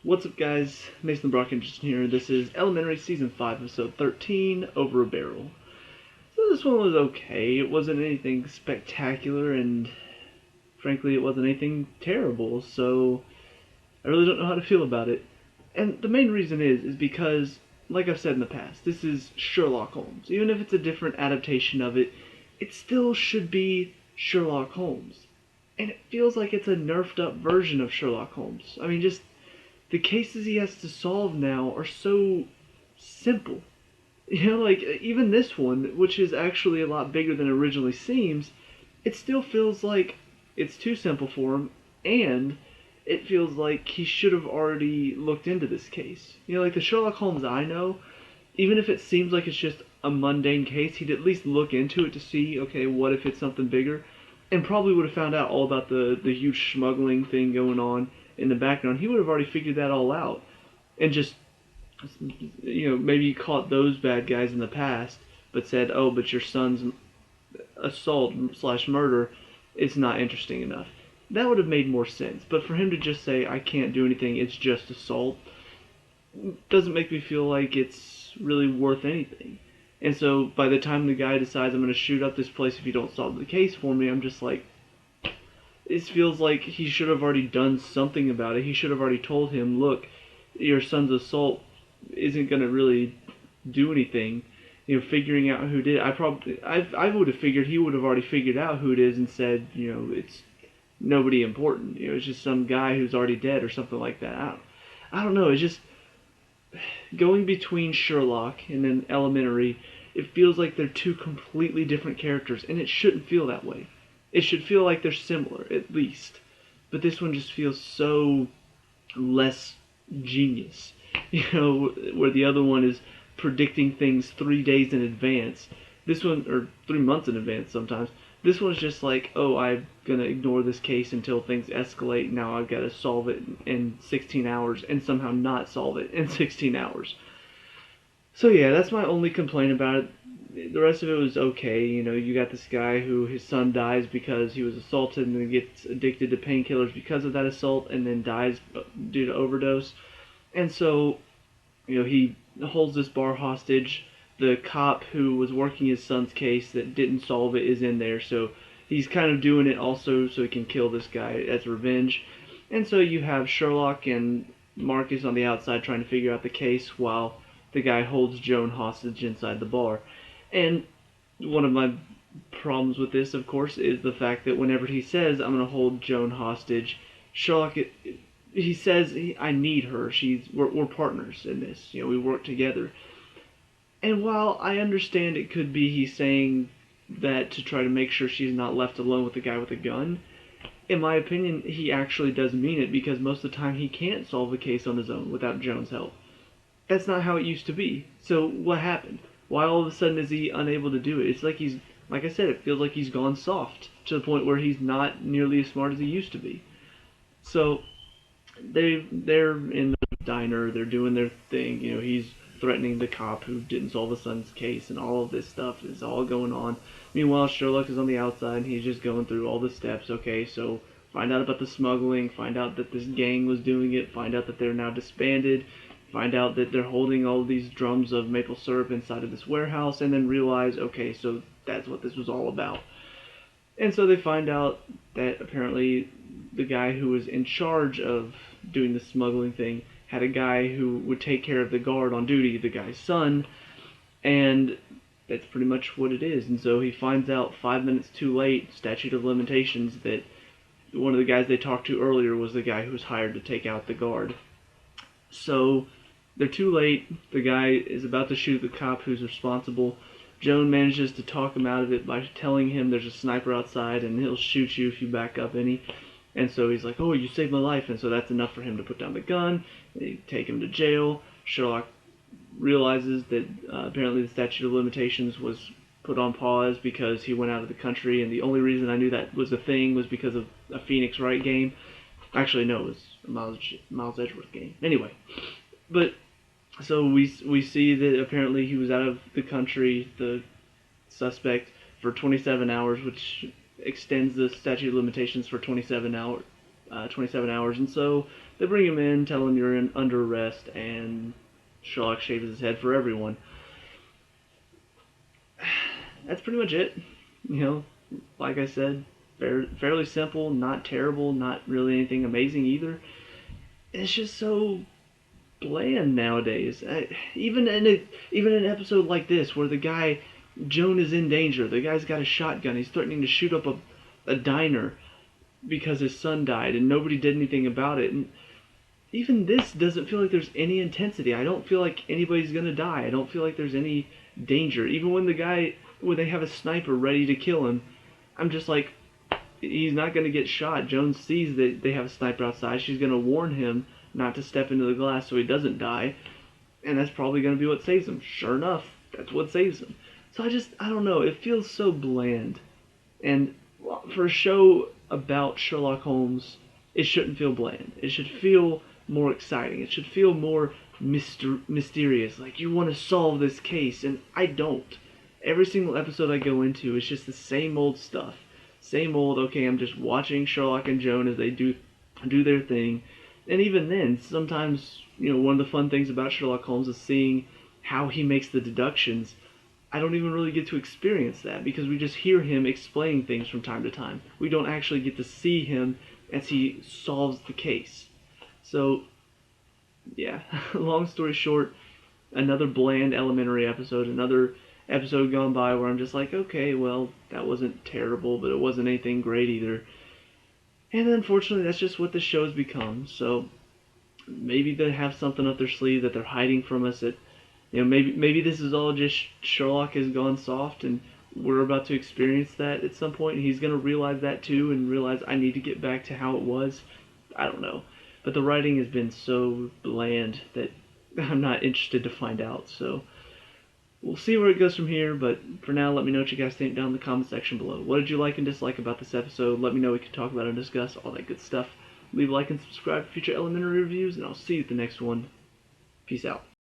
What's up, guys? Mason Brock Henderson here. This is Elementary Season 5, Episode 13, Over a Barrel. So this one was okay. It wasn't anything spectacular, and frankly, it wasn't anything terrible, so I really don't know how to feel about it. And the main reason is because, like I've said in the past, this is Sherlock Holmes. Even if it's a different adaptation of it, it still should be Sherlock Holmes. And it feels like it's a nerfed up version of Sherlock Holmes. I mean, just the cases he has to solve now are so simple. Like even this one, which is actually a lot bigger than it originally seems, it still feels like it's too simple for him, and it feels like he should have already looked into this case. Like the Sherlock Holmes I know, even if it seems like it's just a mundane case, he'd at least look into it to see, okay, what if it's something bigger? And probably would have found out all about the huge smuggling thing going on in the background. He would have already figured that all out. And just, maybe caught those bad guys in the past, but said, oh, but your son's assault slash murder is not interesting enough. That would have made more sense. But for him to just say, I can't do anything, it's just assault, doesn't make me feel like it's really worth anything. And so by the time the guy decides I'm going to shoot up this place if you don't solve the case for me, I'm just like, it feels like he should have already done something about it. He should have already told him, look, your son's assault isn't going to really do anything. Figuring out who did it. I would have figured he would have already figured out who it is and said, it's nobody important. It's just some guy who's already dead or something like that. I don't know. It's just going between Sherlock and then Elementary. It feels like they're two completely different characters, and it shouldn't feel that way. It should feel like they're similar, at least. But this one just feels so less genius. Where the other one is predicting things 3 days in advance. This one, or 3 months in advance sometimes. This one's just like, oh, I'm going to ignore this case until things escalate. Now I've got to solve it in 16 hours and somehow not solve it in 16 hours. So yeah, that's my only complaint about it. The rest of it was okay. You got this guy who his son dies because he was assaulted and then gets addicted to painkillers because of that assault and then dies due to overdose. And so, he holds this bar hostage. The cop who was working his son's case that didn't solve it is in there, so he's kind of doing it also so he can kill this guy as revenge. And so you have Sherlock and Marcus on the outside trying to figure out the case while the guy holds Joan hostage inside the bar. And one of my problems with this, of course, is the fact that whenever he says, I'm going to hold Joan hostage, Sherlock, he says, I need her. We're partners in this. We work together. And while I understand it could be he's saying that to try to make sure she's not left alone with the guy with a gun, in my opinion, he actually does mean it because most of the time he can't solve a case on his own without Joan's help. That's not how it used to be. So what happened? Why all of a sudden is he unable to do it? It's like like I said, it feels like he's gone soft to the point where he's not nearly as smart as he used to be. So they're in the diner, they're doing their thing. He's threatening the cop who didn't solve his son's case, and all of this stuff is all going on. Meanwhile, Sherlock is on the outside, and he's just going through all the steps. Okay, so find out about the smuggling, find out that this gang was doing it, find out that they're now disbanded, find out that they're holding all of these drums of maple syrup inside of this warehouse, and then realize, okay, so that's what this was all about. And so they find out that apparently the guy who was in charge of doing the smuggling thing had a guy who would take care of the guard on duty, the guy's son, and that's pretty much what it is. And so he finds out 5 minutes too late, statute of limitations, that one of the guys they talked to earlier was the guy who was hired to take out the guard. So they're too late. The guy is about to shoot the cop who's responsible. Joan manages to talk him out of it by telling him there's a sniper outside and he'll shoot you if you back up any. And so he's like, oh, you saved my life. And so that's enough for him to put down the gun. They take him to jail. Sherlock realizes that apparently the statute of limitations was put on pause because he went out of the country. And the only reason I knew that was a thing was because of a Phoenix Wright game. Actually, no, it was a Miles Edgeworth game. Anyway, but so we see that apparently he was out of the country, the suspect, for 27 hours, which extends the statute of limitations for 27 hours. And so They bring him in, tell him you're under arrest, and Sherlock shaves his head for everyone. That's pretty much it. You know, like I said, fairly simple, not terrible, not really anything amazing either. It's just so bland nowadays. Even in an episode like this, where the guy Joan is in danger, the guy's got a shotgun, he's threatening to shoot up a diner because his son died, and nobody did anything about it. And even this doesn't feel like there's any intensity. I don't feel like anybody's gonna die. I don't feel like there's any danger. Even when they have a sniper ready to kill him, I'm just like, he's not gonna get shot. Joan sees that they have a sniper outside. She's gonna warn him not to step into the glass so he doesn't die, and that's probably gonna be what saves him. Sure enough, that's what saves him. So I don't know. It feels so bland, and for a show about Sherlock Holmes, it shouldn't feel bland. It should feel more exciting. It should feel more mysterious. Like you want to solve this case, and I don't. Every single episode I go into is just the same old stuff. Same old, okay, I'm just watching Sherlock and Joan as they do their thing. And even then, sometimes, one of the fun things about Sherlock Holmes is seeing how he makes the deductions. I don't even really get to experience that because we just hear him explaining things from time to time. We don't actually get to see him as he solves the case. So, yeah, long story short, another bland elementary episode, another episode gone by where I'm just like, okay, well, that wasn't terrible, but it wasn't anything great either. And unfortunately, that's just what the show's become. So maybe they have something up their sleeve that they're hiding from us. That maybe this is all just Sherlock has gone soft, and we're about to experience that at some point. And he's gonna realize that too, and realize I need to get back to how it was. I don't know, but the writing has been so bland that I'm not interested to find out. So we'll see where it goes from here, but for now, let me know what you guys think down in the comment section below. What did you like and dislike about this episode? Let me know, we can talk about it and discuss all that good stuff. Leave a like and subscribe for future elementary reviews, and I'll see you at the next one. Peace out.